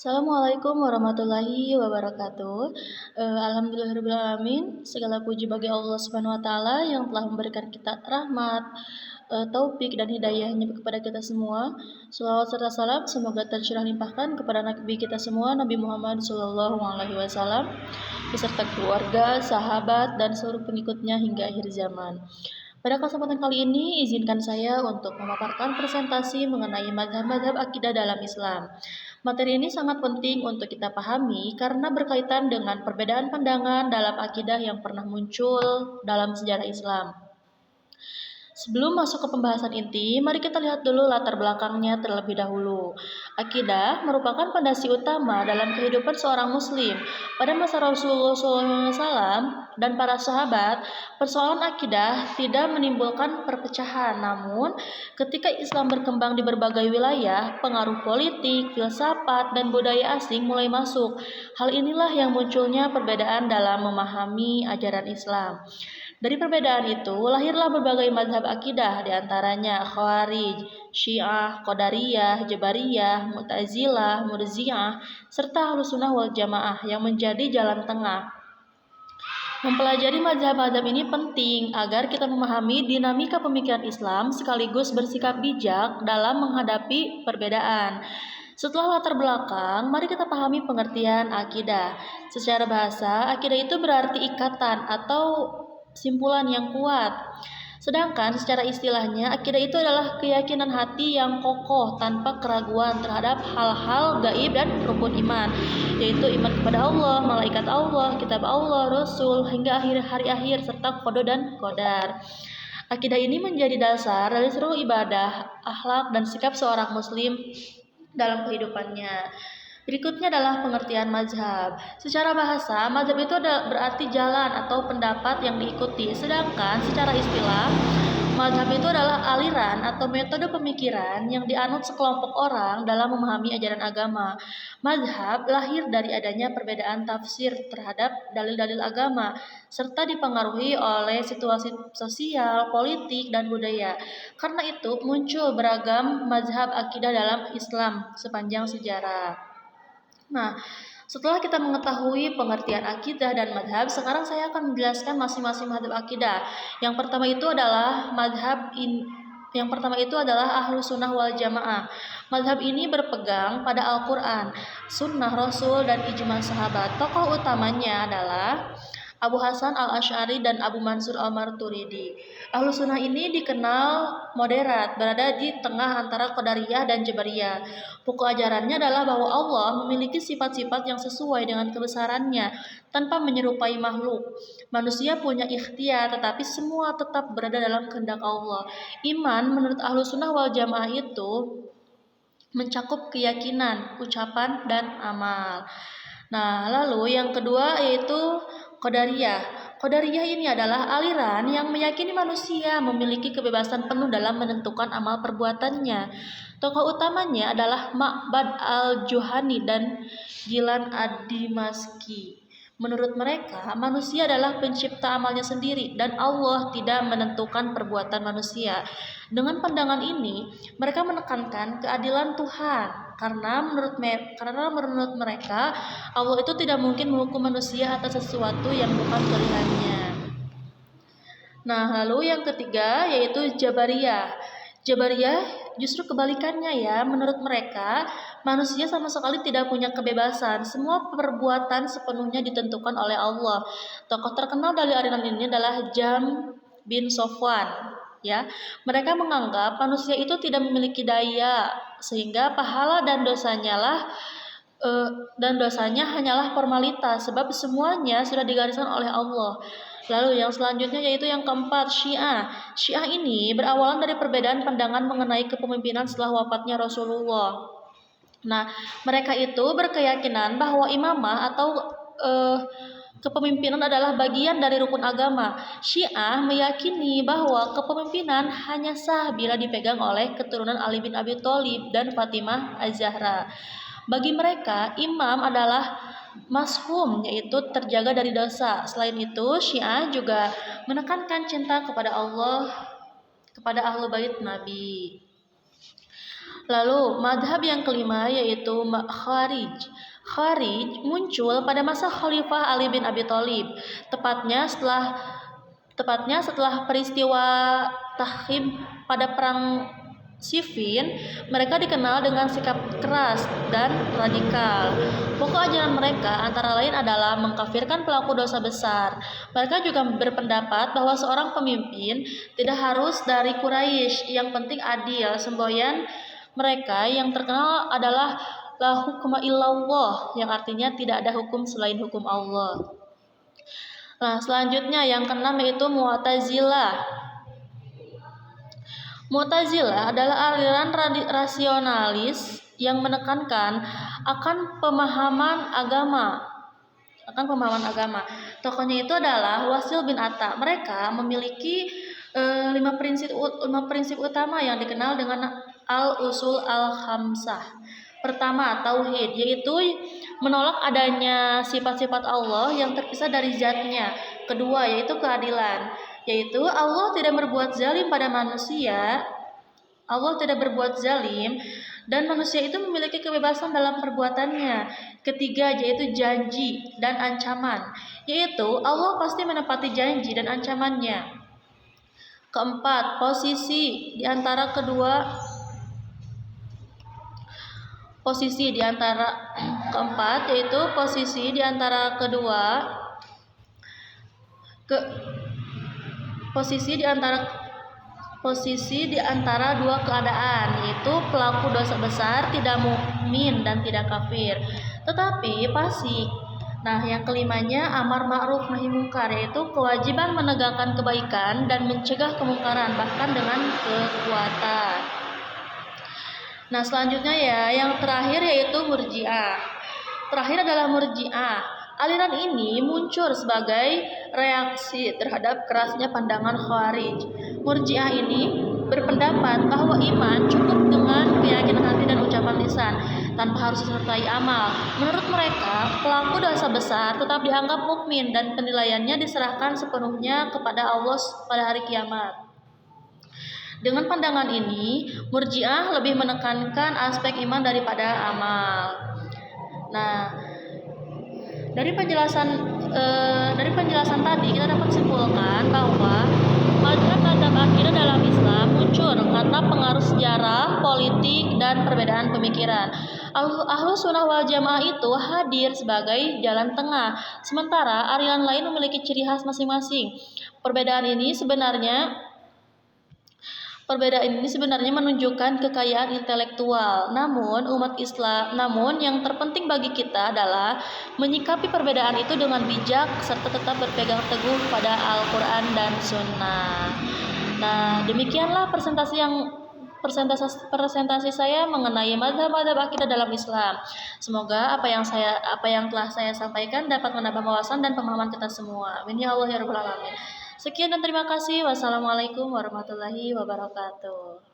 Assalamualaikum warahmatullahi wabarakatuh. Alhamdulillahirrahmanirrahim. Segala puji bagi Allah Subhanahu wa taala yang telah memberikan kita rahmat, taufik dan hidayahnya kepada kita semua. Shalawat serta salam semoga tercurah limpahkan kepada Nabi kita semua, Nabi Muhammad SAW, beserta keluarga, sahabat, dan seluruh pengikutnya hingga akhir zaman. Pada kesempatan kali ini, izinkan saya untuk memaparkan presentasi mengenai mazhab-mazhab akidah dalam Islam. Materi ini sangat penting untuk kita pahami karena berkaitan dengan perbedaan pandangan dalam akidah yang pernah muncul dalam sejarah Islam. Sebelum masuk ke pembahasan inti, mari kita lihat dulu latar belakangnya terlebih dahulu. Akidah merupakan fondasi utama dalam kehidupan seorang muslim. Pada masa Rasulullah SAW dan para sahabat, persoalan akidah tidak menimbulkan perpecahan. Namun, ketika Islam berkembang di berbagai wilayah, pengaruh politik, filsafat, dan budaya asing mulai masuk. Hal inilah yang munculnya perbedaan dalam memahami ajaran Islam. Dari perbedaan itu, lahirlah berbagai mazhab akidah, diantaranya Khawarij, Syiah, Qadariyah, Jabariyah, Mu'tazilah, Murji'ah, serta Ahlussunnah wal Jamaah yang menjadi jalan tengah. Mempelajari mazhab-mazhab ini penting agar kita memahami dinamika pemikiran Islam sekaligus bersikap bijak dalam menghadapi perbedaan. Setelah latar belakang, mari kita pahami pengertian akidah. Secara bahasa, akidah itu berarti ikatan atau simpulan yang kuat. Sedangkan secara istilahnya, akidah itu adalah keyakinan hati yang kokoh tanpa keraguan terhadap hal-hal gaib dan rukun iman, yaitu iman kepada Allah, malaikat Allah, kitab Allah, Rasul, hingga akhir hari akhir serta qada dan qadar. Akidah ini menjadi dasar dari seluruh ibadah, akhlak, dan sikap seorang muslim dalam kehidupannya. Berikutnya adalah pengertian mazhab. Secara bahasa, mazhab itu berarti jalan atau pendapat yang diikuti. Sedangkan secara istilah, mazhab itu adalah aliran atau metode pemikiran yang dianut sekelompok orang dalam memahami ajaran agama. Mazhab lahir dari adanya perbedaan tafsir terhadap dalil-dalil agama, serta dipengaruhi oleh situasi sosial, politik, dan budaya. Karena itu, muncul beragam mazhab akidah dalam Islam sepanjang sejarah. Nah, setelah kita mengetahui pengertian akidah dan madhab, sekarang saya akan menjelaskan masing-masing madhab akidah. Yang pertama itu adalah Ahlus Sunnah wal Jamaah. Madhab ini berpegang pada Al-Quran, Sunnah Rasul, dan ijma sahabat. Tokoh utamanya adalah Abu Hasan al-Asy'ari dan Abu Mansur al-Maturidi. Ahlus Sunnah ini dikenal moderat, berada di tengah antara Qadariyah dan Jabariyah. Pokok ajarannya adalah bahwa Allah memiliki sifat-sifat yang sesuai dengan kebesarannya tanpa menyerupai makhluk. Manusia punya ikhtiar, tetapi semua tetap berada dalam kehendak Allah. Iman menurut Ahlus Sunnah wal Jamaah itu mencakup keyakinan, ucapan, dan amal. Nah, lalu yang kedua yaitu Qadariyah. Qadariyah ini adalah aliran yang meyakini manusia memiliki kebebasan penuh dalam menentukan amal perbuatannya. Tokoh utamanya adalah Ma'bad al-Juhani dan Gilan ad-Dimashqi. Menurut mereka, manusia adalah pencipta amalnya sendiri dan Allah tidak menentukan perbuatan manusia. Dengan pandangan ini, mereka menekankan keadilan Tuhan karena menurut mereka Allah itu tidak mungkin menghukum manusia atas sesuatu yang bukan pilihannya. Nah, lalu yang ketiga yaitu Jabariyah. Jabariyah justru kebalikannya ya. Menurut mereka, manusia sama sekali tidak punya kebebasan. Semua perbuatan sepenuhnya ditentukan oleh Allah. Tokoh terkenal dari aliran ini adalah Jam bin Sofwan. Ya, mereka menganggap manusia itu tidak memiliki daya, sehingga pahala dan dosanya hanyalah formalitas, sebab semuanya sudah digariskan oleh Allah. Lalu yang selanjutnya yaitu yang keempat, Syiah. Syiah ini berawalan dari perbedaan pandangan mengenai kepemimpinan setelah wafatnya Rasulullah. Nah, mereka itu berkeyakinan bahwa imamah atau kepemimpinan adalah bagian dari rukun agama. Syiah meyakini bahwa kepemimpinan hanya sah bila dipegang oleh keturunan Ali bin Abi Thalib dan Fatimah Az-Zahra. Bagi mereka, imam adalah mashum, yaitu terjaga dari dosa. Selain itu, Syiah juga menekankan cinta kepada Allah, kepada ahlu bait Nabi. Lalu madhab yang kelima yaitu Kharij. Kharij muncul pada masa Khalifah Ali bin Abi Thalib, tepatnya setelah peristiwa Tahrim pada perang Siffin. Mereka dikenal dengan sikap keras dan radikal. Pokok ajaran mereka antara lain adalah mengkafirkan pelaku dosa besar. Mereka juga berpendapat bahwa seorang pemimpin tidak harus dari Quraisy, yang penting adil. Semboyan mereka yang terkenal adalah la hukma illallah, yang artinya tidak ada hukum selain hukum Allah. Nah, selanjutnya yang keenam yaitu Mu'tazilah. Mu'tazilah adalah aliran rasionalis yang menekankan akan pemahaman agama. Tokohnya itu adalah Wasil bin Atta. Mereka memiliki 5 prinsip utama yang dikenal dengan al-usul al-khamsah. Pertama, tauhid, yaitu menolak adanya sifat-sifat Allah yang terpisah dari zatnya. Kedua, yaitu keadilan, yaitu Allah tidak berbuat zalim pada manusia. Allah tidak berbuat zalim dan manusia itu memiliki kebebasan dalam perbuatannya. Ketiga, yaitu janji dan ancaman, yaitu Allah pasti menepati janji dan ancamannya. Keempat, posisi di antara kedua dua keadaan, yaitu pelaku dosa besar tidak mukmin dan tidak kafir, tetapi fasik. Nah, yang kelimanya amar ma'ruf nahi munkar, yaitu kewajiban menegakkan kebaikan dan mencegah kemungkaran bahkan dengan kekuatan. Nah, selanjutnya yang terakhir yaitu Murji'ah. Terakhir adalah Murji'ah. Aliran ini muncul sebagai reaksi terhadap kerasnya pandangan Khawarij. Murji'ah ini berpendapat bahwa iman cukup dengan keyakinan hati dan ucapan lisan, tanpa harus disertai amal. Menurut mereka, pelaku dosa besar tetap dianggap mukmin dan penilaiannya diserahkan sepenuhnya kepada Allah pada hari kiamat. Dengan pandangan ini, Murji'ah lebih menekankan aspek iman daripada amal. Nah, dari penjelasan tadi kita dapat simpulkan bahwa mazhab-mazhab akidah dalam Islam muncul karena pengaruh sejarah, politik, dan perbedaan pemikiran. Ahlus Sunnah wal Jamaah itu hadir sebagai jalan tengah, sementara aliran lain memiliki ciri khas masing-masing. Perbedaan ini sebenarnya menunjukkan kekayaan intelektual. Namun yang terpenting bagi kita adalah menyikapi perbedaan itu dengan bijak serta tetap berpegang teguh pada Al-Quran dan Sunnah. Nah, demikianlah presentasi saya mengenai mazhab-mazhab akidah dalam Islam. Semoga apa yang telah saya sampaikan dapat menambah wawasan dan pemahaman kita semua. Amin ya Allah ya rabbal alamin. Sekian dan terima kasih. Wassalamualaikum warahmatullahi wabarakatuh.